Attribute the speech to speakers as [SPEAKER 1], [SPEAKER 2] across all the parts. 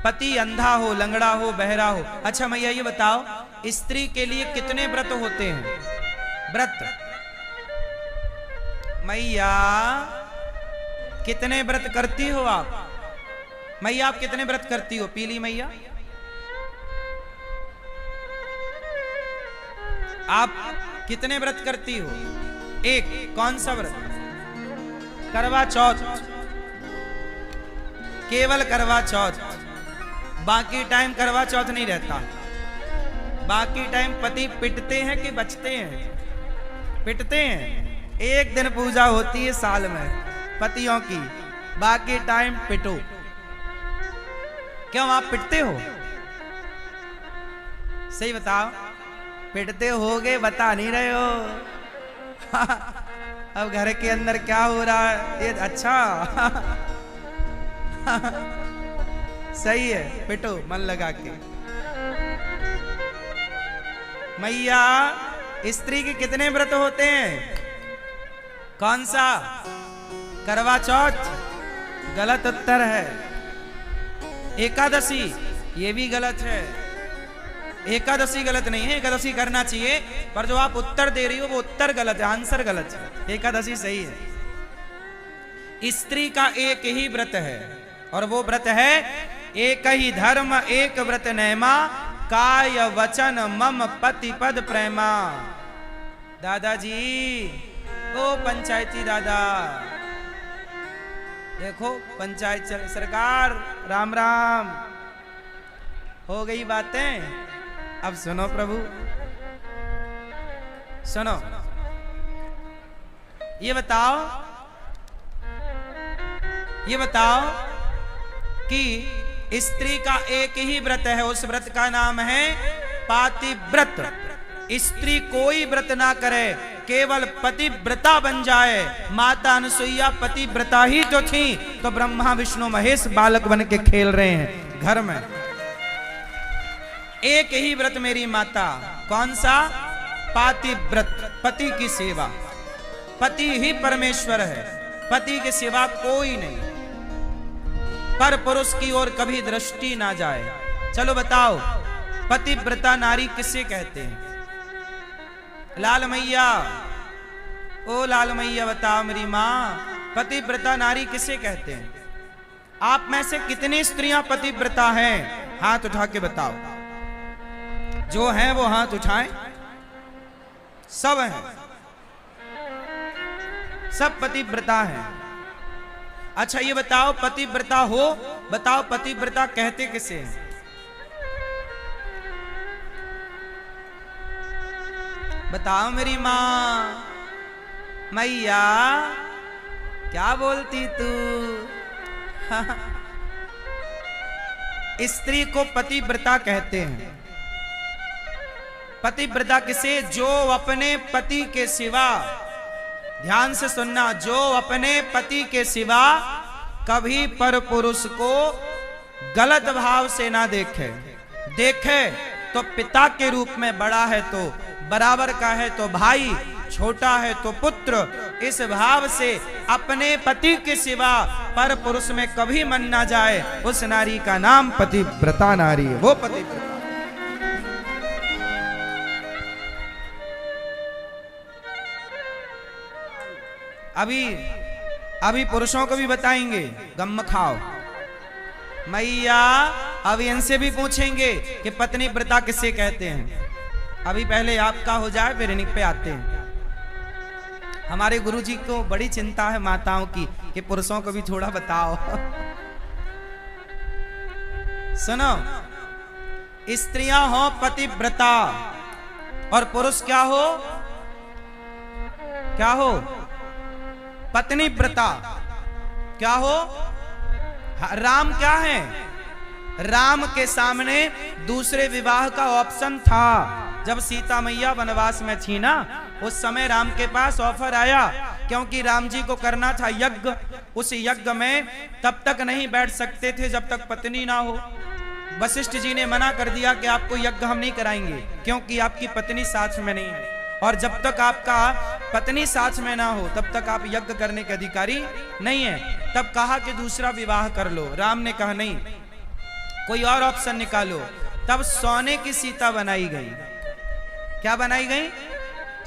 [SPEAKER 1] पति अंधा हो, लंगड़ा हो, बहरा हो। अच्छा मैया ये बताओ, स्त्री के लिए कितने व्रत होते हैं? व्रत मैया कितने व्रत करती हो आप? मैया आप कितने व्रत करती हो? पीली मैया आप कितने व्रत करती हो? एक, कौन सा व्रत? करवा चौथ, केवल करवा चौथ। बाकी टाइम करवा चौथ नहीं रहता। बाकी टाइम पति पिटते हैं कि बचते हैं? पिटते हैं। एक दिन पूजा होती है साल में पतियों की, बाकी टाइम पिटो। क्यों आप पिटते हो? सही बताओ, पिटते होगे, बता नहीं रहे हो। अब घर के अंदर क्या हो रहा है ये अच्छा। सही है, पिटो मन लगा के। मैया स्त्री के कितने व्रत होते हैं? कौन सा? करवा चौथ गलत उत्तर है। एकादशी ये भी गलत है। एकादशी गलत नहीं है, एकादशी करना चाहिए, पर जो आप उत्तर दे रही हो वो उत्तर गलत है, आंसर गलत है। एकादशी सही है। स्त्री का एक ही व्रत है और वो व्रत है एक ही धर्म एक व्रत नेमा, काय वचन मम पति पद प्रेमा। दादाजी, ओ पंचायती दादा, देखो पंचायत सरकार, राम राम। हो गई बातें, अब सुनो प्रभु, सुनो। ये बताओ कि स्त्री का एक ही व्रत है, उस व्रत का नाम है पातिव्रत। स्त्री कोई व्रत ना करे, केवल पतिव्रता बन जाए। माता अनुसुईया पतिव्रता ही तो थी, तो ब्रह्मा विष्णु महेश बालक बन के खेल रहे हैं घर में। एक ही व्रत मेरी माता, कौन सा? पातिव्रत, पति की सेवा। पति ही परमेश्वर है, पति के सिवा कोई नहीं। पर पुरुष की ओर कभी दृष्टि ना जाए। चलो बताओ, पतिव्रता नारी किसे कहते हैं? लाल मैया, ओ लाल मैया बताओ मेरी माँ, पतिव्रता नारी किसे कहते हैं? आप में से कितनी स्त्रियां पतिव्रता हैं? हाथ उठा के बताओ। जो हैं वो हाथ उठाएं। सब हैं, सब पतिव्रता हैं। अच्छा ये बताओ, पतिव्रता हो, बताओ पतिव्रता कहते किसे हैं? बताओ मेरी माँ। मैया क्या बोलती तू? स्त्री को पतिव्रता कहते हैं। पतिव्रता किसे? जो अपने पति के सिवा, ध्यान से सुनना, जो अपने पति के सिवा कभी पर पुरुष को गलत भाव से ना देखे। देखे तो पिता के रूप में, बड़ा है तो बराबर का है तो भाई, छोटा है तो पुत्र, इस भाव से अपने पति के सिवा पर पुरुष में कभी मन ना जाए, उस नारी का नाम पतिव्रता नारी है। वो पतिव्रता। अभी पुरुषों को भी बताएंगे, गम खाओ। मैया अब इनसे भी पूछेंगे कि पत्नी व्रता किसे कहते हैं। अभी पहले आपका हो जाए, फिर इन्हीं पे आते हैं। हमारे गुरुजी को बड़ी चिंता है माताओं की कि पुरुषों को भी थोड़ा बताओ। सुनो, स्त्रियां हो पतिव्रता और पुरुष क्या हो? क्या हो? पत्नी व्रता। क्या हो? राम क्या है? राम के सामने दूसरे विवाह का ऑप्शन था। जब सीता मैया वनवास में थी ना, उस समय राम के पास ऑफर आया, क्योंकि राम जी को करना था यज्ञ। उस यज्ञ में तब तक नहीं बैठ सकते थे जब तक पत्नी ना हो। वशिष्ठ जी ने मना कर दिया कि आपको यज्ञ हम नहीं कराएंगे, क्योंकि आपकी पत्नी साथ में नहीं है, और जब तक आपका पत्नी साथ में ना हो तब तक आप यज्ञ करने के अधिकारी नहीं है। तब कहा कि दूसरा विवाह कर लो। राम ने कहा नहीं, कोई और ऑप्शन निकालो। तब सोने की सीता बनाई गई। क्या बनाई गई?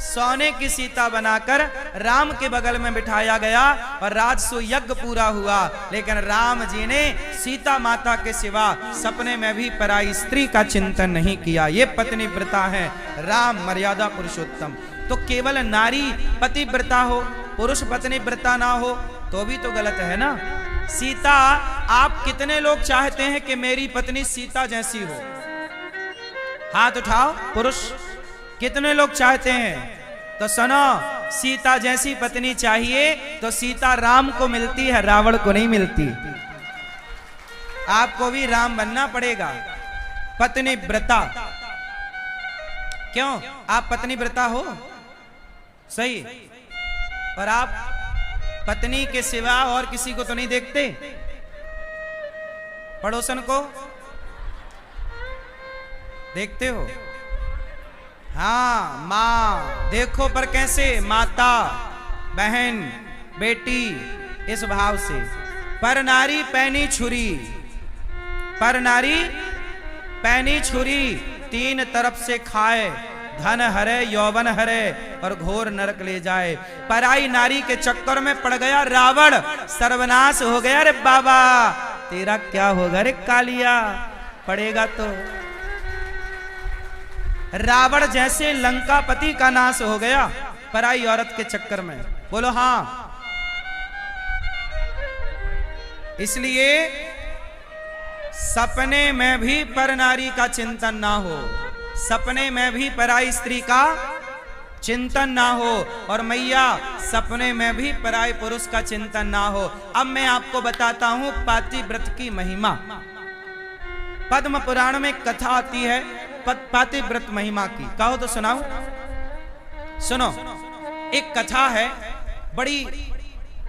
[SPEAKER 1] सोने की सीता बनाकर राम के बगल में बिठाया गया और राजसु यज्ञ पूरा हुआ। लेकिन राम जी ने सीता माता के सिवा सपने में भी पराई स्त्री का चिंतन नहीं किया। ये पत्नी व्रता है, राम मर्यादा पुरुषोत्तम। तो केवल नारी पतिव्रता हो, पुरुष पत्नी व्रता ना हो तो भी तो गलत है ना। सीता, आप कितने लोग चाहते हैं कि मेरी पत्नी सीता जैसी हो? हाथ उठाओ पुरुष, कितने लोग चाहते हैं? तो सुनो, सीता जैसी पत्नी चाहिए तो सीता राम को मिलती है, रावण को नहीं मिलती। आपको भी राम बनना पड़ेगा, पत्नी व्रता। क्यों? आप पत्नी व्रता हो, सही, पर आप पत्नी के सिवा और किसी को तो नहीं देखते? पड़ोसन को देखते हो? हाँ, माँ देखो, पर कैसे? माता, बहन, बेटी, इस भाव से। पर नारी पैनी छुरी, पर नारी पैनी छुरी, तीन तरफ से खाए, धन हरे यौवन हरे और घोर नरक ले जाए। पराई नारी के चक्कर में पड़ गया रावण, सर्वनाश हो गया। रे बाबा तेरा क्या होगा रे कालिया, पड़ेगा तो। रावण जैसे लंकापति का नाश हो गया पराई औरत के चक्कर में। बोलो हाँ। इसलिए सपने में भी पर नारी का चिंतन ना हो, सपने में भी पराई स्त्री का चिंतन ना हो, और मैया सपने में भी पराई पुरुष का चिंतन ना हो। अब मैं आपको बताता हूं पातिव्रत की महिमा। पद्म पुराण में कथा आती है पातिव्रत महिमा की। कहो तो सुनाओ। सुनो, एक कथा है, बड़ी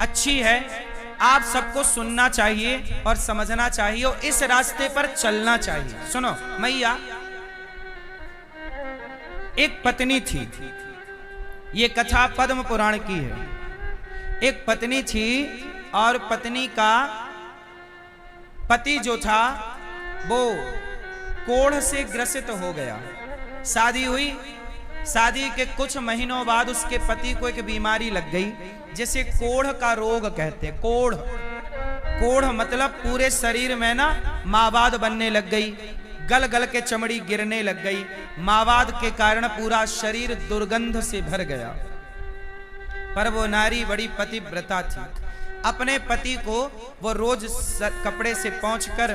[SPEAKER 1] अच्छी है, आप सबको सुनना चाहिए और समझना चाहिए और इस रास्ते पर चलना चाहिए। सुनो, मैया एक पत्नी थी, ये कथा पद्म पुराण की है। एक पत्नी थी और पत्नी का पति जो था वो कोढ़ से ग्रसित हो गया। शादी हुई, शादी के कुछ महीनों बाद उसके पति को एक बीमारी लग गई जिसे कोढ़ का रोग कहते हैं। कोढ़, कोढ़ मतलब पूरे शरीर में ना मावाद बनने लग गई, गल गल के चमड़ी गिरने लग गई। मावाद के कारण पूरा शरीर दुर्गंध से भर गया। पर वो नारी बड़ी पतिव्रता थी। अपने पति को वो रोज कपड़े से पोंछकर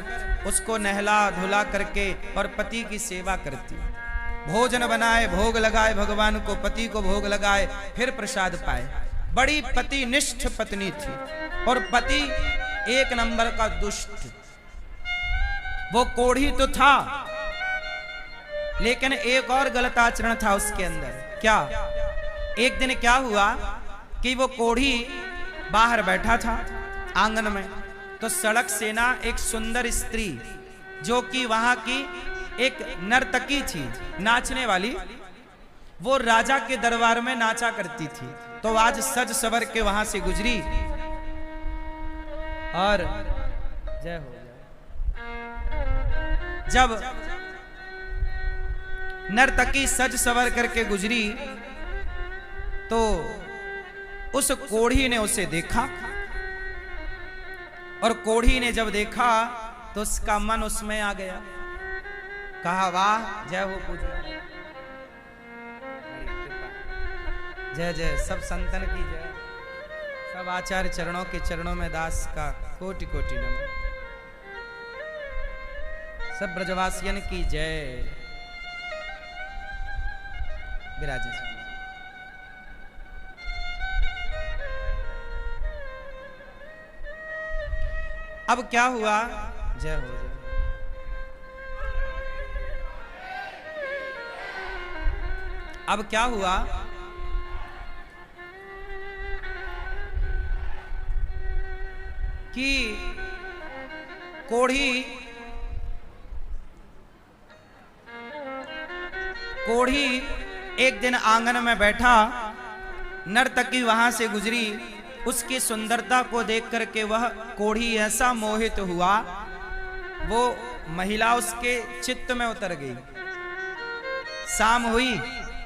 [SPEAKER 1] उसको नहला धुला करके और पति की सेवा करती। भोजन बनाए, भोग लगाए, भगवान को, पति को भोग लगाए, फिर प्रसाद पाए। बड़ी पतिनिष्ठ पत्नी थी। और पति एक नंबर का दुष्ट। वो कोढ़ी तो था लेकिन एक और गलत आचरण था उसके अंदर। क्या? एक दिन क्या हुआ कि वो कोढ़ी बाहर बैठा था आंगन में, तो सड़क से ना एक सुंदर स्त्री जो कि वहां की एक नर्तकी थी, नाचने वाली, वो राजा के दरबार में नाचा करती थी। तो आज सज सवर के वहां से गुजरी और जय हो, जब नर्तकी सज सवर करके गुजरी तो उस कोढ़ी ने उसे देखा, और कोढ़ी ने जब देखा तो उसका मन उसमें आ गया। कहा वाह, जय हो पूजा, जय जय, सब संतन की जय, सब आचार्य चरणों के चरणों में दास का कोटि कोटि नमन, सब ब्रजवासियन की जय। विराजे अब क्या हुआ? जय हो जय। अब क्या हुआ कि कोढ़ी एक दिन आंगन में बैठा, नर्तकी वहां से गुजरी, उसकी सुंदरता को देख करके वह कोढ़ी ऐसा मोहित हुआ वो महिला उसके चित्त में उतर गई। शाम हुई,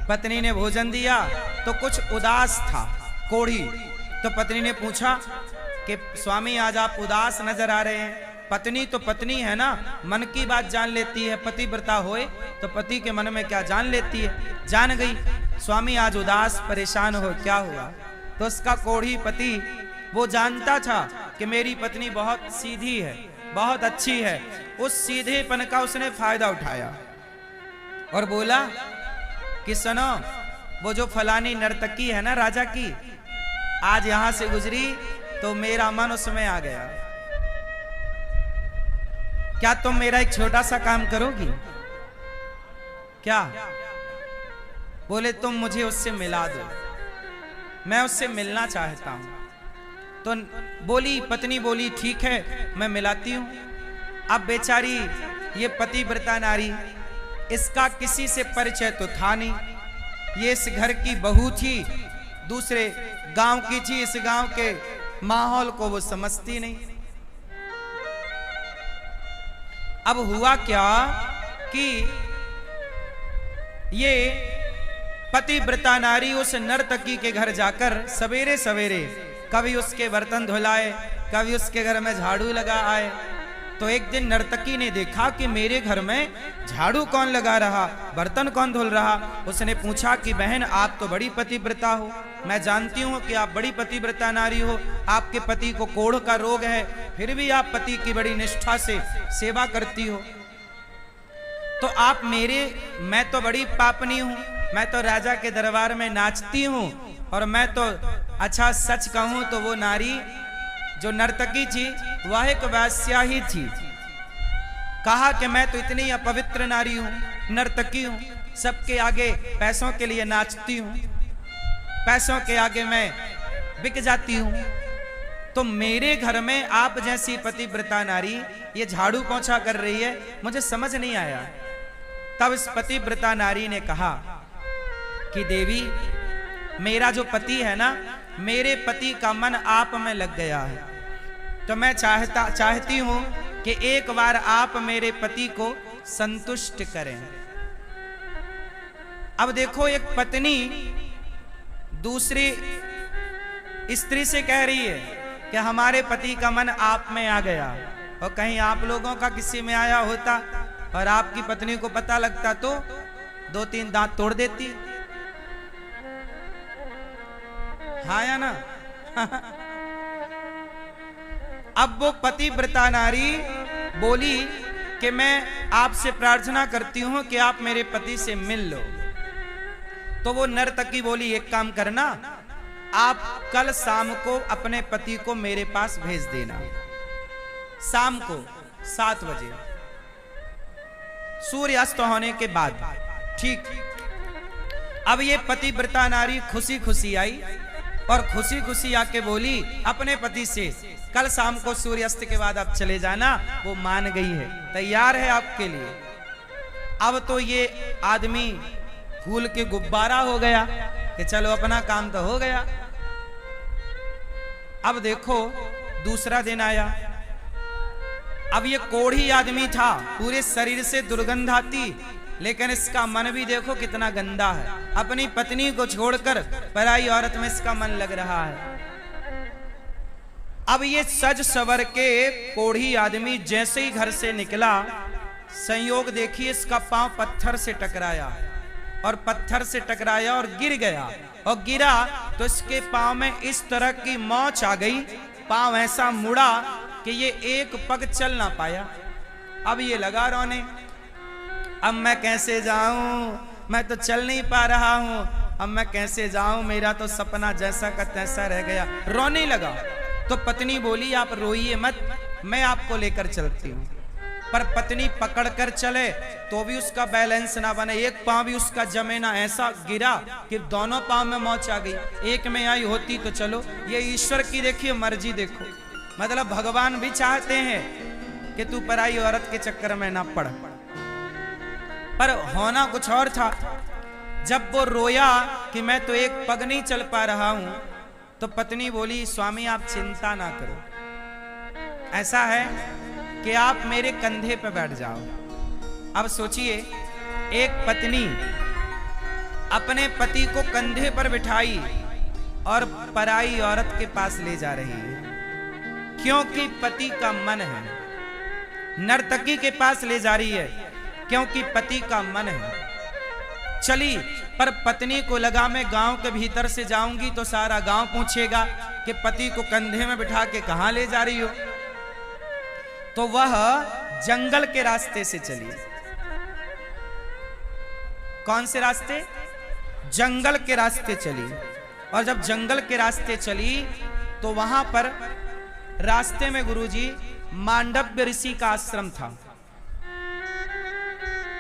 [SPEAKER 1] पत्नी ने भोजन दिया तो कुछ उदास था, कोढ़ी। तो पत्नी ने पूछा कि स्वामी आज आप उदास नजर आ रहे हैं। पत्नी तो पत्नी है ना, मन की बात जान लेती है। पतिव्रता होए तो पति के मन में क्या जान लेती है। जान गई, स्वामी आज उदास परेशान हो, क्या हुआ। तो उसका कोढ़ी पति वो जानता था कि मेरी पत्नी बहुत सीधी है, बहुत अच्छी है। उस सीधेपन का उसने फायदा उठाया और बोला कि सुनो, वो जो फलानी नर्तकी है ना राजा की, आज यहां से गुजरी तो मेरा मन उसमें आ गया। क्या तुम मेरा एक छोटा सा काम करोगी? क्या? बोले तुम मुझे उससे मिला दो, मैं उससे मिलना चाहता हूं। तो बोली पत्नी, बोली ठीक है मैं मिलाती हूं। अब बेचारी ये पतिव्रता नारी, इसका किसी से परिचय तो था नहीं। ये इस घर की बहू थी, दूसरे गांव की थी, इस गांव के माहौल को वो समझती नहीं। अब हुआ क्या कि ये पतिव्रता नारी उस नर्तकी के घर जाकर सवेरे सवेरे कभी उसके बर्तन धुलाए, कभी उसके घर में झाड़ू लगा आए। तो एक दिन नर्तकी ने देखा कि मेरे घर में झाड़ू कौन लगा रहा, बर्तन कौन धुल रहा। उसने पूछा कि बहन आप तो बड़ी पतिव्रता हो, मैं जानती हूँ कि आप बड़ी पतिव्रता नारी हो, आपके पति को कोढ़ का रोग है, फिर भी आप पति की बड़ी निष्ठा से सेवा करती हो। तो आप मैं तो बड़ी पापनी हूँ, मैं तो राजा के दरबार में नाचती हूँ, और मैं तो अच्छा सच कहूँ तो वो नारी जो नर्तकी थी वह एक वैश्या ही थी। कहा कि मैं तो इतनी अपवित्र नारी हूं, नर्तकी हूं, सबके आगे पैसों के लिए नाचती हूं, पैसों के आगे मैं बिक जाती हूं। तो मेरे घर में आप जैसी पतिव्रता नारी ये झाड़ू पोंछा कर रही है, मुझे समझ नहीं आया। तब इस पतिव्रता नारी ने कहा कि देवी, मेरा जो पति है ना, मेरे पति का मन आप में लग गया है, तो मैं चाहती हूं कि एक बार आप मेरे पति को संतुष्ट करें। अब देखो, एक पत्नी दूसरी स्त्री से कह रही है कि हमारे पति का मन आप में आ गया, और कहीं आप लोगों का किसी में आया होता और आपकी पत्नी को पता लगता तो 2-3 दांत तोड़ देती। हाँ या ना? अब वो पतिव्रता नारी बोली कि मैं आपसे प्रार्थना करती हूं कि आप मेरे पति से मिल लो। तो वो नर्तकी बोली एक काम करना, आप कल शाम को अपने पति को मेरे पास भेज देना, शाम को 7 बजे सूर्यास्त होने के बाद। ठीक। अब ये पतिव्रता नारी खुशी खुशी आई और खुशी खुशी आके बोली अपने पति से, कल शाम को सूर्यास्त के बाद आप चले जाना। वो मान गई है, तैयार है आपके लिए। अब तो ये आदमी फूल के गुब्बारा हो गया कि चलो अपना काम तो हो गया। अब देखो दूसरा दिन आया। अब ये कोढ़ी आदमी था, पूरे शरीर से दुर्गंध आती, लेकिन इसका मन भी देखो कितना गंदा है। अपनी पत्नी को छोड़कर पराई औरत में इसका मन लग रहा है। अब ये सज सवर के कोढ़ी आदमी जैसे ही घर से निकला, संयोग देखिए इसका पांव पत्थर से टकराया, और पत्थर से टकराया और गिर गया, और गिरा तो इसके पांव में इस तरह की मोच आ गई, पांव ऐसा मुड़ा कि ये एक पग चल ना पाया। अब ये लगा रोने, अब मैं कैसे जाऊं, मैं तो चल नहीं पा रहा हूं, अब मैं कैसे जाऊं, मेरा तो सपना जैसा का तैसा रह गया। रोने लगा। तो पत्नी बोली आप रोइए मत, मैं आपको लेकर चलती हूं। पर पत्नी पकड़कर चले तो भी उसका बैलेंस ना बने, एक पांव भी उसका जमे ना, ऐसा गिरा कि दोनों पांव में मोच आ गई। एक में आई होती तो चलो, ये ईश्वर की देखिए मर्जी देखो, मतलब भगवान भी चाहते हैं कि तू पराई औरत के चक्कर में ना पड़, पर होना कुछ और था। जब वो रोया कि मैं तो एक पग नहीं चल पा रहा हूं, तो पत्नी बोली स्वामी आप चिंता ना करो, ऐसा है कि आप मेरे कंधे पर बैठ जाओ। अब सोचिए, एक पत्नी अपने पति को कंधे पर बिठाई और पराई औरत के पास ले जा रही है, क्योंकि पति का मन है। नर्तकी के पास ले जा रही है क्योंकि पति का मन है। चली, पर पत्नी को लगा मैं गांव के भीतर से जाऊंगी तो सारा गांव पूछेगा कि पति को कंधे में बिठा के कहां ले जा रही हो। तो वह जंगल के रास्ते से चली। कौन से रास्ते? जंगल के रास्ते चली। और जब जंगल के रास्ते चली तो वहां पर रास्ते में गुरुजी मांडव्य ऋषि का आश्रम था।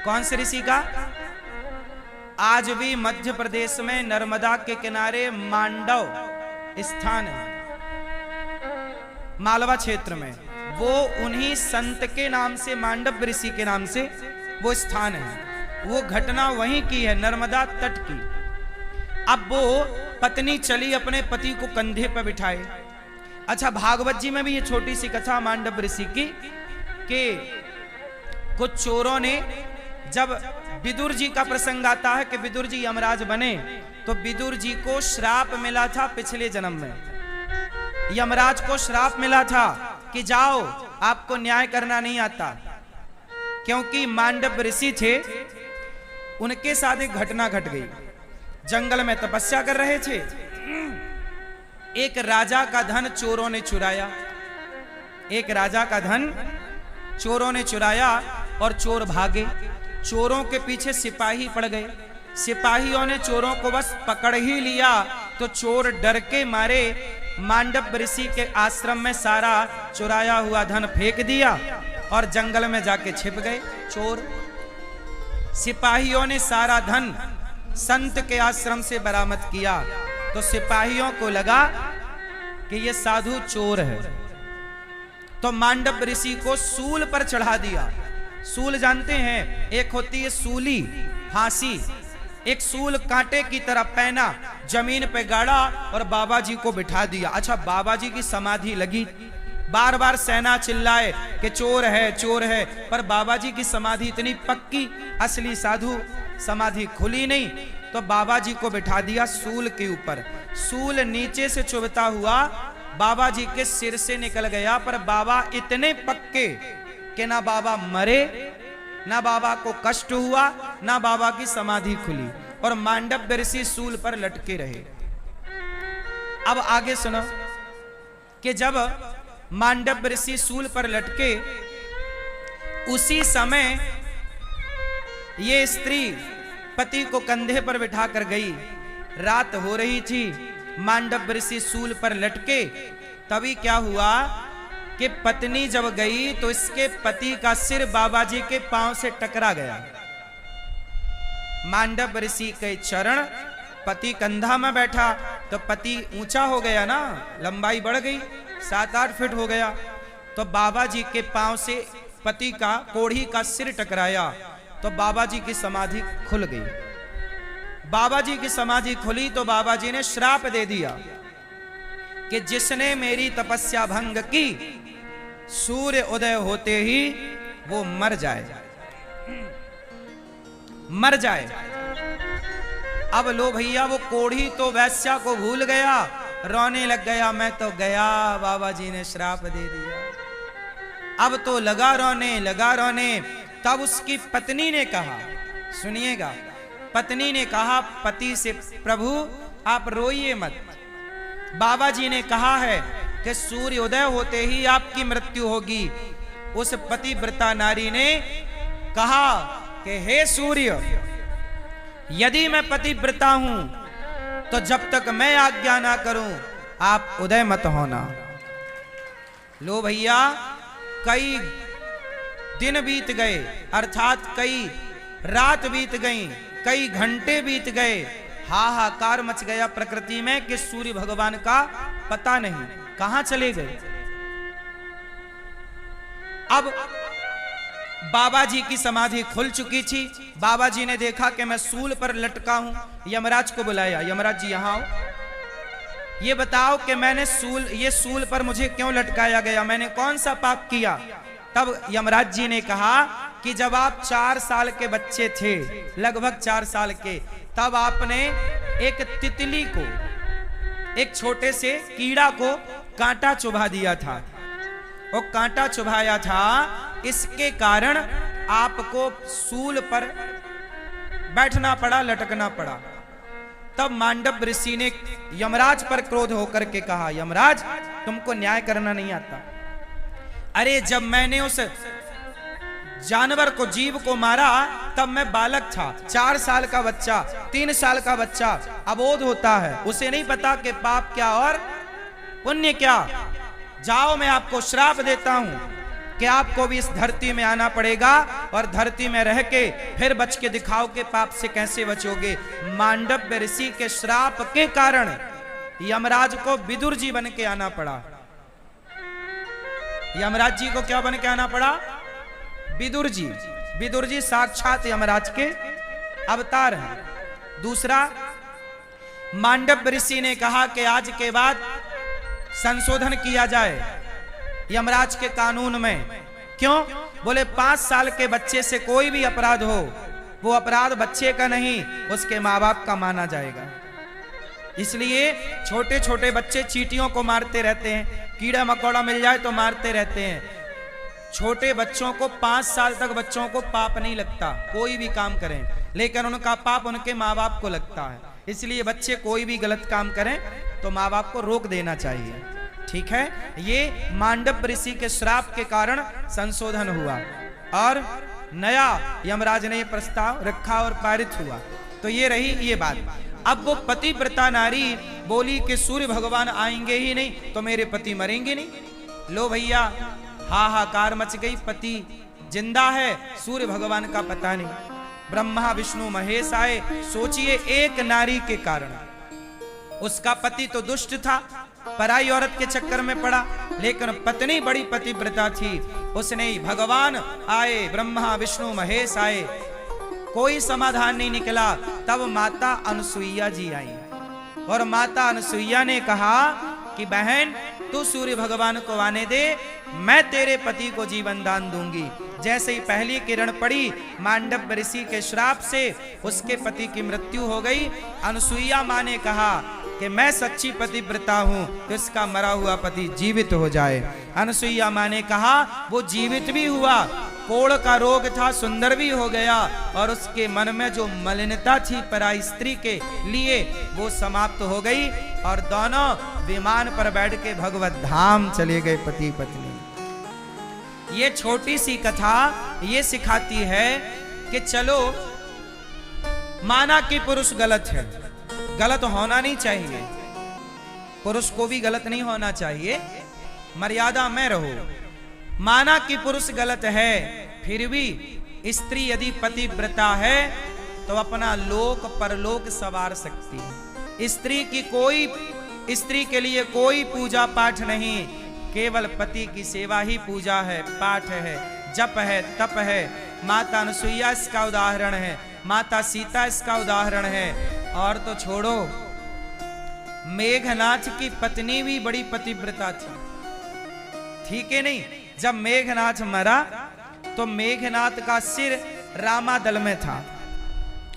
[SPEAKER 1] कौन से ऋषि का? आज भी मध्य प्रदेश में नर्मदा के किनारे मांडव स्थान है, मालवा क्षेत्र में। वो उन्हीं संत के नाम से, मांडव ऋषि के नाम से वो स्थान है। वो घटना वहीं की है, नर्मदा तट की। अब वो पत्नी चली अपने पति को कंधे पर बिठाए। अच्छा, भागवत जी में भी ये छोटी सी कथा मांडव ऋषि की कि कुछ चोरों ने, जब विदुर जी का प्रसंग आता है कि विदुर जी यमराज बने, तो विदुर जी को श्राप मिला था पिछले जन्म में। यमराज को श्राप मिला था कि जाओ, आपको न्याय करना नहीं आता। क्योंकि मांडव ऋषि थे, उनके साथ एक घटना घट गई। जंगल में तपस्या कर रहे थे, एक राजा का धन चोरों ने चुराया। एक राजा का धन चोरों ने चुराया और चोर भागे। चोरों के पीछे सिपाही पड़ गए। सिपाहियों ने चोरों को बस पकड़ ही लिया तो चोर डर के मारे मांडव ऋषि के आश्रम में सारा चुराया हुआ धन फेंक दिया और जंगल में जाके छिप गए चोर। सिपाहियों ने सारा धन संत के आश्रम से बरामद किया तो सिपाहियों को लगा कि ये साधु चोर है, तो मांडव ऋषि को सूल पर चढ़ा दिया। सूल जानते हैं, एक होती है सूली, फांसी। एक सूल कांटे की तरह पहना, जमीन पे गाड़ा और बाबा जी को बिठा दिया। अच्छा, बाबा जी की समाधि लगी। बार बार सेना चिल्लाए कि चोर है, चोर है, पर बाबा जी की समाधि इतनी पक्की, असली साधु, समाधि खुली नहीं। तो बाबा जी को बिठा दिया सूल के ऊपर। सूल नीचे से चुभता हुआ बाबा जी के सिर से निकल गया, पर बाबा इतने पक्के कि ना बाबा मरे, ना बाबा को कष्ट हुआ, ना बाबा की समाधि खुली, और मांडव ऋषि सूल पर लटके रहे। अब आगे सुनो कि जब मांडव ऋषि सूल पर लटके, उसी समय ये स्त्री पति को कंधे पर बिठा कर गई। रात हो रही थी, मांडव ऋषि सूल पर लटके। तभी क्या हुआ कि पत्नी जब गई तो इसके पति का सिर बाबा जी के पांव से टकरा गया। मांडव ऋषि के चरण, पति कंधा में बैठा तो पति ऊंचा हो गया ना, लंबाई बढ़ गई, 7-8 फीट हो गया। तो बाबा जी के पांव से पति का कोढ़ी का सिर टकराया तो बाबा जी की समाधि खुल गई। बाबा जी की समाधि खुली तो बाबा जी ने श्राप दे दिया कि जिसने मेरी तपस्या भंग की, सूर्य उदय होते ही वो मर जाए, मर जाए। अब लो भैया, वो कोढ़ी तो वैश्या को भूल गया, रोने लग गया, मैं तो गया, बाबा जी ने श्राप दे दिया। अब तो लगा रोने, लगा रोने। तब उसकी पत्नी ने कहा, सुनिएगा, पत्नी ने कहा पति से, प्रभु आप रोइए मत, बाबा जी ने कहा है कि सूर्य उदय होते ही आपकी मृत्यु होगी। उस पतिव्रता नारी ने कहा कि हे सूर्य, यदि मैं पतिव्रता हूं तो जब तक मैं आज्ञा ना करूं आप उदय मत होना। लो भैया, कई दिन बीत गए, अर्थात कई रात बीत गई, कई घंटे बीत गए। हाहाकार मच गया प्रकृति में कि सूर्य भगवान का पता नहीं कहां चले गए। अब बाबा जी की समाधि खुल चुकी थी। बाबा जी ने देखा कि मैं सूल पर लटका हूं। यमराज को बुलाया, यमराज जी यहां आओ, ये बताओ कि मैंने ये सूल पर मुझे क्यों लटकाया गया, मैंने कौन सा पाप किया। तब यमराज जी ने कहा कि जब आप 4 साल के बच्चे थे, लगभग 4 साल के, तब आपने एक तितली को, एक छोटे से कीड़ा को कांटा चुभा दिया था। वो कांटा चुभाया था, इसके कारण आपको सूल पर बैठना पड़ा, लटकना पड़ा। तब मांडव ऋषि ने यमराज पर क्रोध होकर के कहा, यमराज तुमको न्याय करना नहीं आता। अरे जब मैंने उस जानवर को, जीव को मारा, तब मैं बालक था, 4 साल का बच्चा, 3 साल का बच्चा अबोध होता है, उसे नहीं पता कि पाप क्या और पुण्य क्या। जाओ मैं आपको श्राप देता हूं कि आपको भी इस धरती में आना पड़ेगा और धरती में रह के फिर बच के दिखाओ कि पाप से कैसे बचोगे। मांडव्य ऋषि के श्राप के कारण यमराज को विदुर जी बन के आना पड़ा। यमराज जी को क्या बन के आना पड़ा? विदुर जी। विदुर जी साक्षात यमराज के अवतार हैं। दूसरा, मांडव्य ऋषि ने कहा कि आज के बाद संशोधन किया जाए यमराज के कानून में। क्यों? बोले 5 साल के बच्चे से कोई भी अपराध हो, वो अपराध बच्चे का नहीं, उसके माँ बाप का माना जाएगा। इसलिए छोटे छोटे बच्चे चींटियों को मारते रहते हैं, कीड़ा मकोड़ा मिल जाए तो मारते रहते हैं। छोटे बच्चों को 5 साल तक बच्चों को पाप नहीं लगता, कोई भी काम करें, लेकिन उनका पाप उनके माँ बाप को लगता है। इसलिए बच्चे कोई भी गलत काम करें तो माँ बाप को रोक देना चाहिए। ठीक है, ये मांडव ऋषि के श्राप के कारण संशोधन हुआ और नया यमराज ने प्रस्ताव रखा और पारित हुआ। तो ये रही ये बात। अब वो पतिव्रता नारी बोली कि सूर्य भगवान आएंगे ही नहीं तो मेरे पति मरेंगे नहीं। लो भैया, हाहाकार मच गई, पति जिंदा है, सूर्य भगवान का पता नहीं। ब्रह्मा विष्णु महेश आए। सोचिए, एक नारी के कारण, उसका पति तो दुष्ट था, पराई औरत के चक्कर में पड़ा, लेकिन पत्नी बड़ी पतिव्रता थी। उसने भगवान आए, ब्रह्मा विष्णु महेश आए, कोई समाधान नहीं निकला। तब माता अनसुईया जी आई और माता अनसुईया ने कहा कि बहन, तू सूर्य भगवान को आने दे, मैं तेरे पति को जीवन दान दूंगी। जैसे ही पहली किरण पड़ी, मांडव ऋषि के श्राप से उसके पति की मृत्यु हो गई। अनसुईया माँ ने कहा कि मैं सच्ची पतिव्रता हूं तो इसका मरा हुआ पति जीवित हो जाए। अनसुईया माँ ने कहा, वो जीवित भी हुआ, कोढ़ का रोग था, सुंदर भी हो गया, और उसके मन में जो मलिनता थी पराई स्त्री के लिए वो समाप्त हो गई, और दोनों विमान पर बैठ के भगवत धाम चले गए पति पत्नी। ये छोटी सी कथा ये सिखाती है कि चलो, माना कि पुरुष गलत है, गलत होना नहीं चाहिए, पुरुष को भी गलत नहीं होना चाहिए, मर्यादा में रहो। माना कि पुरुष गलत है, फिर भी स्त्री यदि पतिव्रता है तो अपना लोक परलोक संवार सकती है। स्त्री के लिए कोई पूजा पाठ नहीं, केवल पति की सेवा ही पूजा है, पाठ है, जप है, तप है। माता अनसुईया इसका उदाहरण है, माता सीता इसका उदाहरण है। और तो छोड़ो, मेघनाथ की पत्नी भी बड़ी पतिव्रता थी, ठीक है नहीं? जब मेघनाथ मरा तो मेघनाथ का सिर रामादल में था,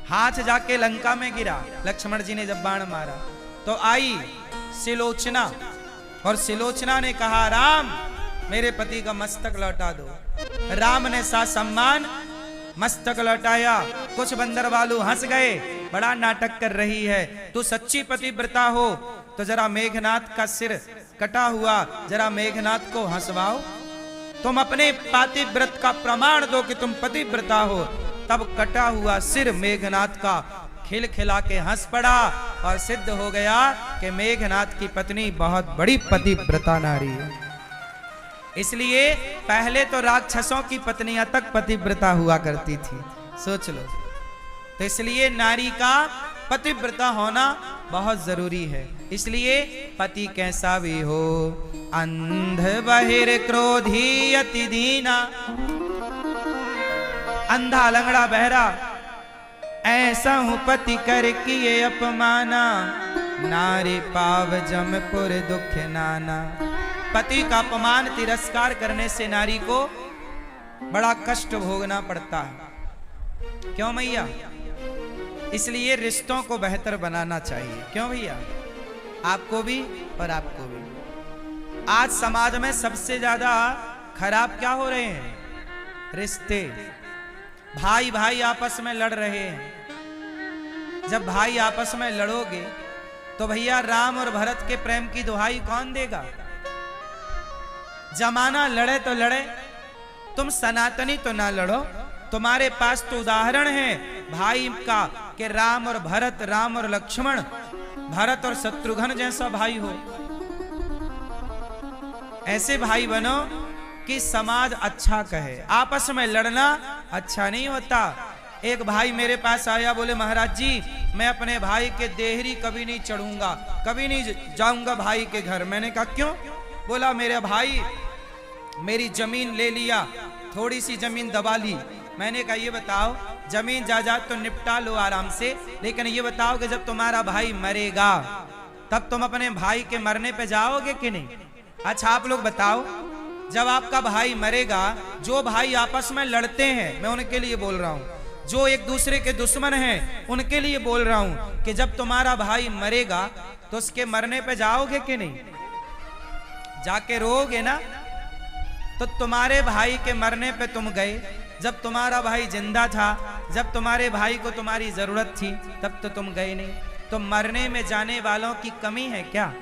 [SPEAKER 1] हाथ जाके लंका में गिरा। लक्ष्मण जी ने जब बाण मारा तो आई सिलोचना, और सिलोचना ने कहा, राम मेरे पति का मस्तक लौटा दो। राम ने सम्मान मस्तक लौटाया। कुछ बंदर बालू हंस गए, बड़ा नाटक कर रही है, तू सच्ची पतिव्रता हो तो जरा मेघनाथ का सिर कटा हुआ, जरा मेघनाथ को हंसवाओ, तुम अपने पातिव्रत का प्रमाण दो कि तुम पतिव्रता हो। तब कटा हुआ सिर मेघनाथ का खिलखिला के हंस पड़ा और सिद्ध हो गया कि मेघनाथ की पत्नी बहुत बड़ी पतिव्रता नारी है। इसलिए पहले तो राक्षसों की पत्नियां तक पतिव्रता हुआ करती थी, सोच लो। तो इसलिए नारी का पतिव्रता होना बहुत जरूरी है। इसलिए पति कैसा भी हो, अंध बहिर क्रोधी अति दीना, अंधा लंगड़ा बहरा, ऐसा हूं पति कर किए अपमाना, नारी पाव जमपुर दुख नाना। पति का अपमान तिरस्कार करने से नारी को बड़ा कष्ट भोगना पड़ता है। क्यों मैया? इसलिए रिश्तों को बेहतर बनाना चाहिए। क्यों भैया? आपको भी और आपको भी। आज समाज में सबसे ज्यादा खराब क्या हो रहे हैं? रिश्ते। भाई भाई आपस में लड़ रहे हैं। जब भाई आपस में लड़ोगे तो भैया राम और भरत के प्रेम की दुहाई कौन देगा? जमाना लड़े तो लड़े, तुम सनातनी तो ना लड़ो। तुम्हारे पास तो उदाहरण है भाई का कि राम और भरत, राम और लक्ष्मण, भरत और शत्रुघ्न जैसा भाई हो। ऐसे भाई बनो कि समाज अच्छा कहे। आपस में लड़ना अच्छा नहीं होता। एक भाई मेरे पास आया, बोले महाराज जी मैं अपने भाई के देहरी कभी नहीं चढ़ूंगा, कभी नहीं जाऊंगा भाई के घर। मैंने कहा क्यों? बोला मेरे भाई मेरी जमीन ले लिया, थोड़ी सी जमीन दबा ली। मैंने कहा ये बताओ, जमीन जायदाद तो निपटा लो आराम से, लेकिन ये बताओ कि जब तुम्हारा भाई मरेगा तब तुम अपने भाई के मरने पे जाओगे कि नहीं? अच्छा आप लोग बताओ, जब आपका भाई मरेगा, जो भाई आपस में लड़ते हैं, मैं उनके लिए बोल रहा हूं, जो एक दूसरे के दुश्मन हैं उनके लिए बोल रहा हूं कि जब तुम्हारा भाई मरेगा तो उसके मरने पे जाओगे कि नहीं? जाके रोओगे ना? तो तुम्हारे भाई के मरने पे तुम गए, जब तुम्हारा भाई जिंदा था, जब तुम्हारे भाई को तुम्हारी जरूरत थी, तब तो तुम गए नहीं। तो मरने में जाने वालों की कमी है क्या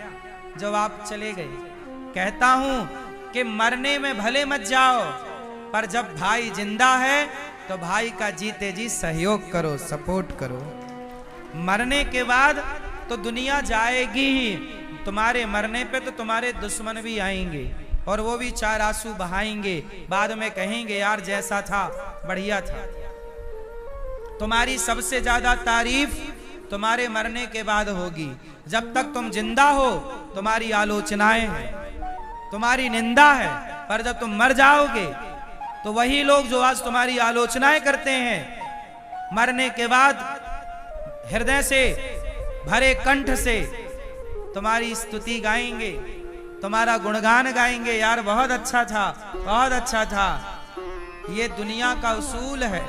[SPEAKER 1] जब आप चले गए? कहता हूं कि मरने में भले मत जाओ, पर जब भाई जिंदा है तो भाई का जीते जी सहयोग करो, सपोर्ट करो। मरने के बाद तो दुनिया जाएगी ही, तुम्हारे मरने पे तो तुम्हारे दुश्मन भी आएंगे और वो भी चार आंसू बहाएंगे, बाद में कहेंगे यार जैसा था बढ़िया था। तुम्हारी सबसे ज्यादा तारीफ तुम्हारे मरने के बाद होगी। जब तक तुम जिंदा हो तुम्हारी आलोचनाएं हैं, तुम्हारी निंदा है, पर जब तुम मर जाओगे तो वही लोग जो आज तुम्हारी आलोचनाएं करते हैं, मरने के बाद हृदय से भरे कंठ से तुम्हारी स्तुति गाएंगे, तुम्हारा गुणगान गाएंगे, यार बहुत अच्छा था, बहुत अच्छा था। ये दुनिया का उसूल है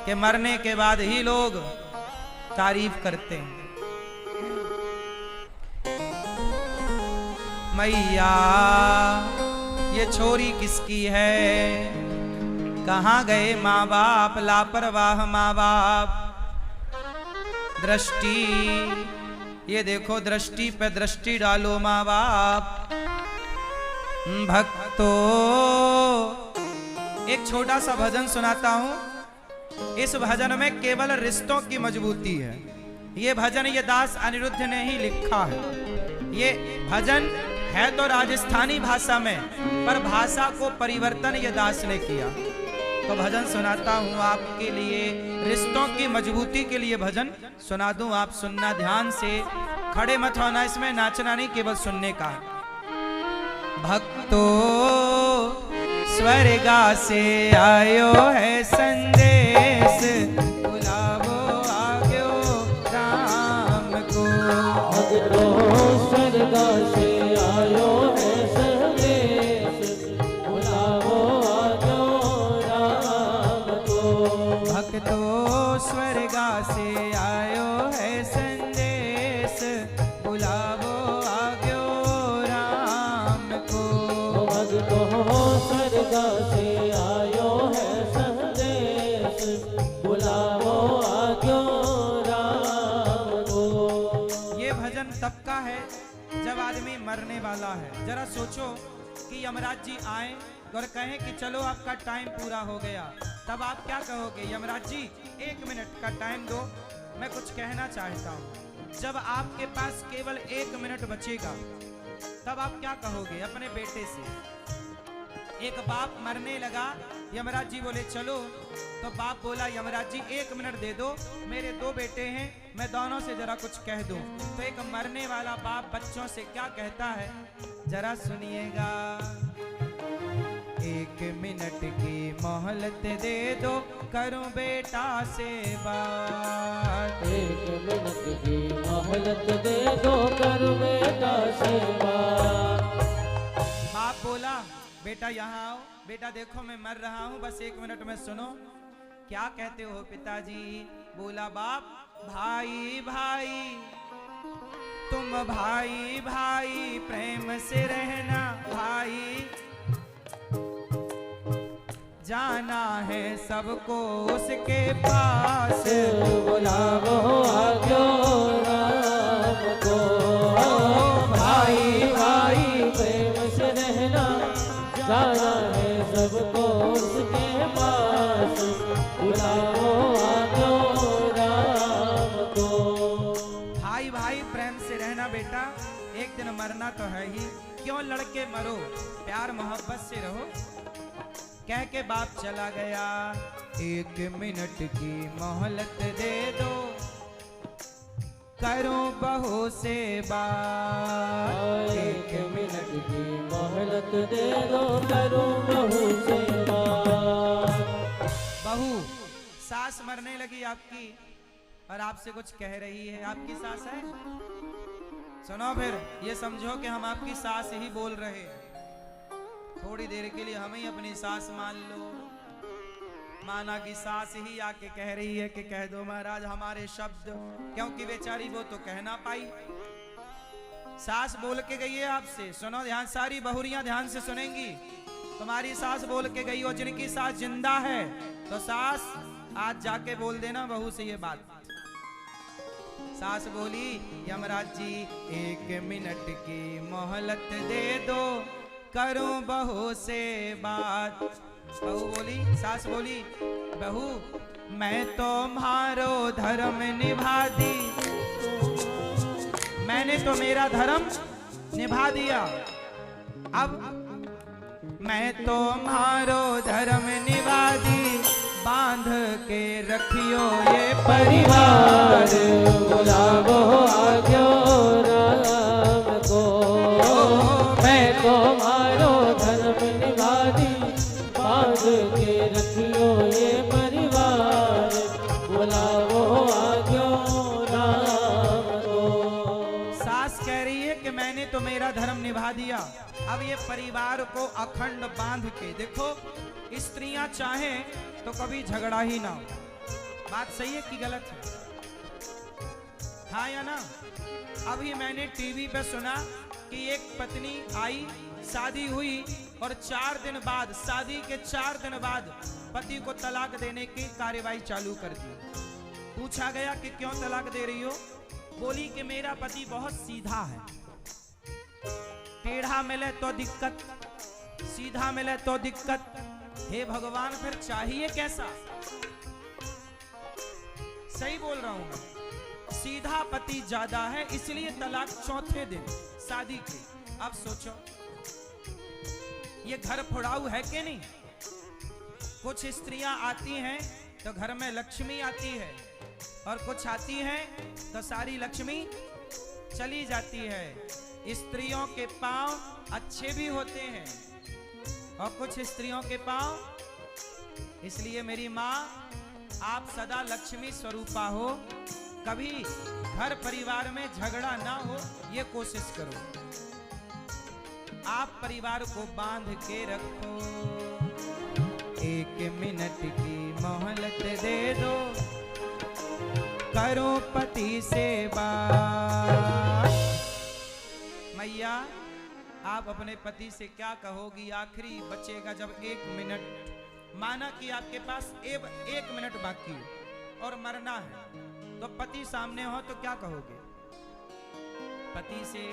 [SPEAKER 1] कि मरने के बाद ही लोग तारीफ करते हैं। मैया ये छोरी किसकी है? कहाँ गए माँ बाप, लापरवाह माँ बाप। दृष्टि, ये देखो दृष्टि पे दृष्टि डालो माँ बाप। भक्तों, एक छोटा सा भजन सुनाता हूं। इस भजन में केवल रिश्तों की मजबूती है। ये भजन ये दास अनिरुद्ध ने ही लिखा है। ये भजन है तो राजस्थानी भाषा में, पर भाषा को परिवर्तन ये दास ने किया। तो भजन सुनाता हूं आपके लिए, रिश्तों की मजबूती के लिए भजन सुना दूं। आप सुनना ध्यान से, खड़े मत होना, इसमें नाचना नहीं, केवल सुनने का। भक्तों स्वर्गा से आयो है संदेश, बुलावो आग्यो राम को।
[SPEAKER 2] भक्तों स्वर्गा से आयो है संदेश, बुलावो आग्यो राम को।
[SPEAKER 1] भक्तों स्वर्गा से आयो है संदेश, बुलावो आग्यो राम को।
[SPEAKER 2] भक्तों स्वर्गा से आयो है संदेश, बुलावो आग्यो राम को।
[SPEAKER 1] ये भजन तब का है जब आदमी मरने वाला है। जरा सोचो कि यमराज जी आए और कहें कि चलो आपका टाइम पूरा हो गया, तब आप क्या कहोगे? यमराज जी 1 मिनट का टाइम दो, मैं कुछ कहना चाहता हूँ। जब आपके पास केवल 1 मिनट बचेगा तब आप क्या कहोगे अपने बेटे से? एक बाप मरने लगा, यमराज जी बोले चलो, तो बाप बोला यमराज जी 1 मिनट दे दो, मेरे 2 बेटे हैं, मैं दोनों से जरा कुछ कह दूं। तो एक मरने वाला बाप बच्चों से क्या कहता है, जरा सुनिएगा। 1 मिनट की मोहलत दे दो, करूं बेटा से बात।
[SPEAKER 2] 1 मिनट की मोहलत दे दो, करूं बेटा से बात।
[SPEAKER 1] बाप बोला बेटा यहाँ आओ, बेटा देखो मैं मर रहा हूँ, बस 1 मिनट में सुनो। क्या कहते हो पिताजी? बोला बाप, भाई भाई तुम भाई भाई प्रेम से रहना भाई, जाना है सबको उसके पास,
[SPEAKER 2] बुलावो आज्ञो राम को। भाई भाई प्रेम से रहना, जाना है सबको उसके पास, बुलावो आज्ञो राम को।
[SPEAKER 1] भाई भाई प्रेम से रहना बेटा, एक दिन मरना तो है ही, क्यों लड़के मरो, प्यार मोहब्बत से रहो। कह के बाप चला गया। 1 मिनट की मोहलत दे दो, करो बहू से बात।
[SPEAKER 2] 1 मिनट की मोहलत दे दो, करो बहू से बात।
[SPEAKER 1] बहू सास मरने लगी आपकी और आपसे कुछ कह रही है। आपकी सास है? सुनो फिर, ये समझो कि हम आपकी सास ही बोल रहे हैं। थोड़ी देर के लिए हमें ही अपनी सास मान लो। माना कि सास ही आके कह रही है कि कह दो महाराज हमारे शब्द, क्योंकि बेचारी वो तो कह ना पाई। सास बोल के गई है आपसे, सुनो ध्यान, सारी बहुरियां ध्यान से सुनेंगी। तुम्हारी सास बोल के गई हो, जिनकी सास जिंदा है, तो सास आज जाके बोल देना बहू से ये बात। सास बोली, यमराज जी 1 मिनट की मोहलत दे दो, करूं बहू से बात। बहू बोली, सास बोली, बहू मैं तो मारो धर्म निभा दी, मैंने तो मेरा धर्म निभा दिया, अब मैं तो मारो धर्म निभा दी, बांध के रखियो ये परिवार,
[SPEAKER 2] बुलावो आज्ञो राम को। मैं तो मारो धर्म निभा दी, बांध के रखियो ये परिवार, बुलावो आज्ञो राम को।
[SPEAKER 1] सास कह रही है कि मैंने तो मेरा धर्म निभा दिया, अब ये परिवार को अखंड बांध के। देखो स्त्रियां चाहें तो कभी झगड़ा ही ना हो। बात सही है कि गलत है? हाँ या ना? अभी मैंने टीवी पे सुना कि एक पत्नी आई, शादी हुई और 4 दिन बाद, शादी के 4 दिन बाद पति को तलाक देने की कार्यवाही चालू कर दी। पूछा गया कि क्यों तलाक दे रही हो? बोली कि मेरा पति बहुत सीधा है, टेढ़ा मिले तो दिक्कत, सीधा मिले तो दिक्कत। हे भगवान, फिर चाहिए कैसा? सही बोल रहा हूं मैं, सीधा पति ज्यादा है, इसलिए तलाक 4थे दिन शादी के। अब सोचो ये घर फोड़ाऊ है कि नहीं? कुछ स्त्रियां आती हैं तो घर में लक्ष्मी आती है, और कुछ आती हैं तो सारी लक्ष्मी चली जाती है। स्त्रियों के पांव अच्छे भी होते हैं और कुछ स्त्रियों के पांव, इसलिए मेरी माँ आप सदा लक्ष्मी स्वरूपा हो, कभी घर परिवार में झगड़ा ना हो, ये कोशिश करो। आप परिवार को बांध के रखो। 1 मिनट की मोहलत दे दो, करो पति से बात। मैया आप अपने पति से क्या कहोगी? आखिरी बचेगा जब 1 मिनट, माना कि आपके पास 1 मिनट बाकी और मरना है, तो पति सामने हो तो क्या कहोगे? पति से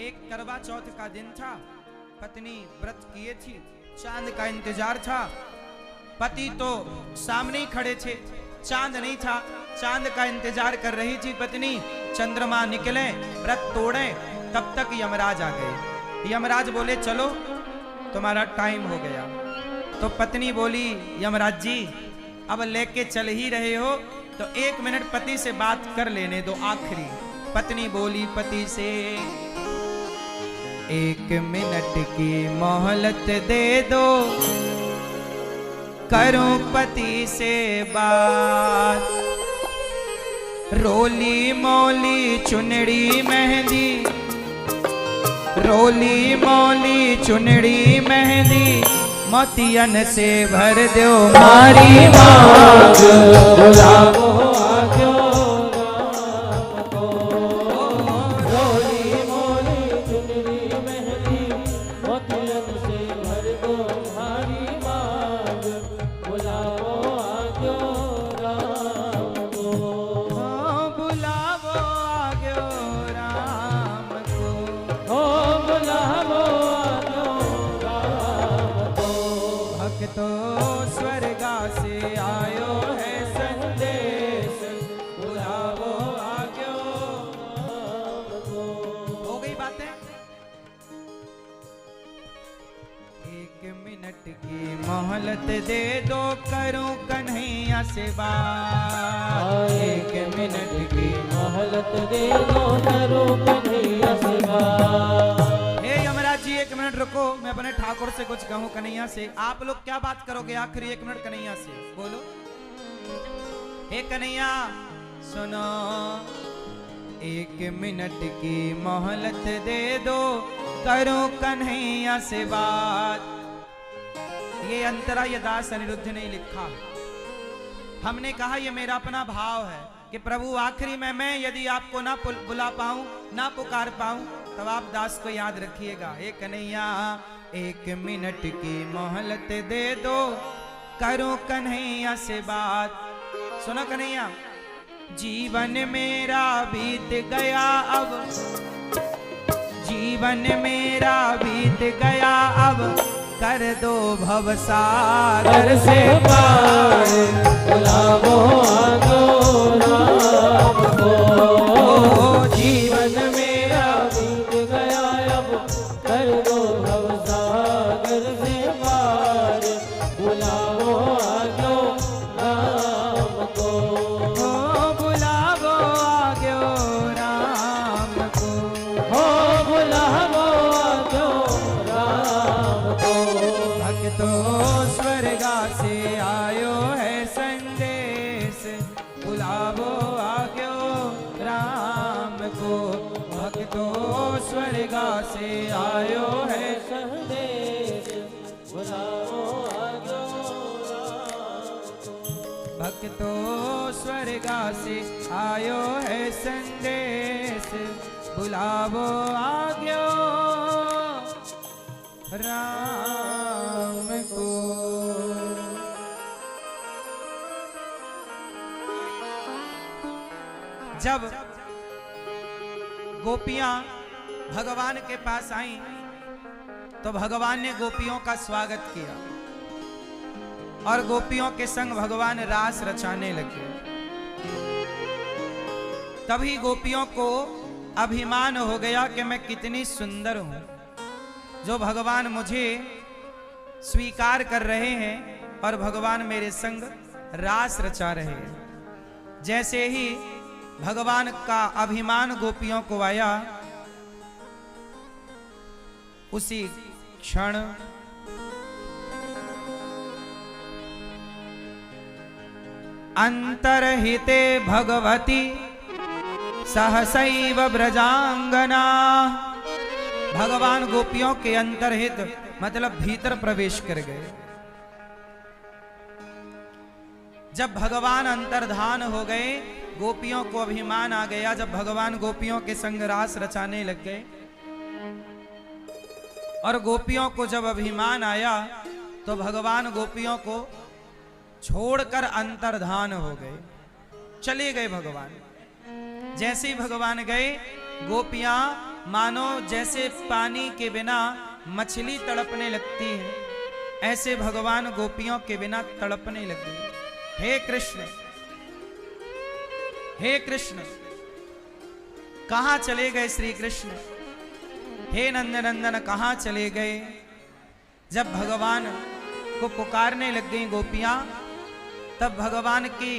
[SPEAKER 1] एक करवा चौथ का दिन था, पत्नी व्रत किए थी, चांद का इंतजार था। पति तो सामने ही खड़े थे, चांद नहीं था, चांद का इंतजार कर रही थी पत्नी। चंद्रमा निकले, व्रत तोड़े, तब तक यमराज आ गए। यमराज बोले चलो तुम्हारा टाइम हो गया। तो पत्नी बोली, यमराज जी अब लेके चल ही रहे हो तो 1 मिनट पति से बात कर लेने दो आखिरी। पत्नी बोली पति से, 1 मिनट की मोहलत दे दो, करूं पति से बात। रोली मोली चुनड़ी मेहंदी रोली मोली चुनड़ी मेहंदी मोतियन से भर दो मारी मांग।
[SPEAKER 2] बुलावो आज्ञो राम को। रोली मोली चुनरी मेहंदी मोतियन से भर दो हमारी मांग। बुलावो आज्ञो राम को।
[SPEAKER 1] बुलावो आज्ञो राम को।
[SPEAKER 2] हो बुलावो आज्ञो राम को।
[SPEAKER 1] भक्तो स्वर्गा से आयो है संदेश बुलावो आज्ञो
[SPEAKER 2] राम को।
[SPEAKER 1] हो गई बातें। 1 मिनट की मोहलत दे दो करूं कन्हैया से बात।
[SPEAKER 2] 1 मिनट की मोहलत दे दो करो कन्हैया से बात।
[SPEAKER 1] हे यमराज जी 1 मिनट रुको, मैं अपने ठाकुर से कुछ कहूं कन्हैया से। आप लोग क्या बात करोगे आखिरी 1 मिनट कन्हैया से, बोलो। हे कन्हैया सुनो, 1 मिनट की मोहलत दे दो करूं कन्हैया से बात। ये अंतरा ये दास अनिरुद्ध ने लिखा। हमने कहा ये मेरा अपना भाव है कि प्रभु आखिरी में मैं यदि आपको ना बुला पाऊं ना पुकार पाऊं तब आप दास को याद रखिएगा। हे कन्हैया 1 मिनट की मोहलत दे दो करूं कन्हैया से बात। सुनो कन्हैया, जीवन मेरा बीत गया अब, जीवन मेरा बीत गया अब कर दो भवसागर से पार।
[SPEAKER 2] बुलावो आज्ञो राम को। जीवन मेरा बीत गया अब कर दो भवसागर से पार। बुलावो आज्ञो राम को।
[SPEAKER 1] बुलावो आज्ञो राम को।
[SPEAKER 2] हो बुलावो आज्ञो राम को।
[SPEAKER 1] भक्तो स्वर्गा से आयो है संदेश बुलावो आज्ञो राम को। भक्तो स्वर्गा से आयो है
[SPEAKER 2] संदेश बुलावो आज्ञो राम को।
[SPEAKER 1] भक्तो स्वर्गा से आयो है संदेश बुलावो आज्ञो राम को। जब गोपियां भगवान के पास आईं तो भगवान ने गोपियों का स्वागत किया और गोपियों के संग भगवान रास रचाने लगे। तभी गोपियों को अभिमान हो गया कि मैं कितनी सुंदर हूं, जो भगवान मुझे स्वीकार कर रहे हैं और भगवान मेरे संग रास रचा रहे हैं। जैसे ही भगवान का अभिमान गोपियों को आया उसी क्षण अंतर्हिते भगवती सहसैव ब्रजांगना। भगवान गोपियों के अंतर्हित मतलब भीतर प्रवेश कर गए। जब भगवान अंतर्धान हो गए गोपियों को अभिमान आ गया। जब भगवान गोपियों के संग रास रचाने लग गए और गोपियों को जब अभिमान आया तो भगवान गोपियों को छोड़कर अंतर्धान हो गए, चले गए भगवान। जैसे ही भगवान गए गोपियां मानो जैसे पानी के बिना मछली तड़पने लगती है, ऐसे भगवान गोपियों के बिना तड़पने लग गए। हे कृष्ण, हे कृष्ण, कहां चले गए श्री कृष्ण? हे नंदनंदन कहां चले गए? जब भगवान को पुकारने लग गई गोपियां तब भगवान की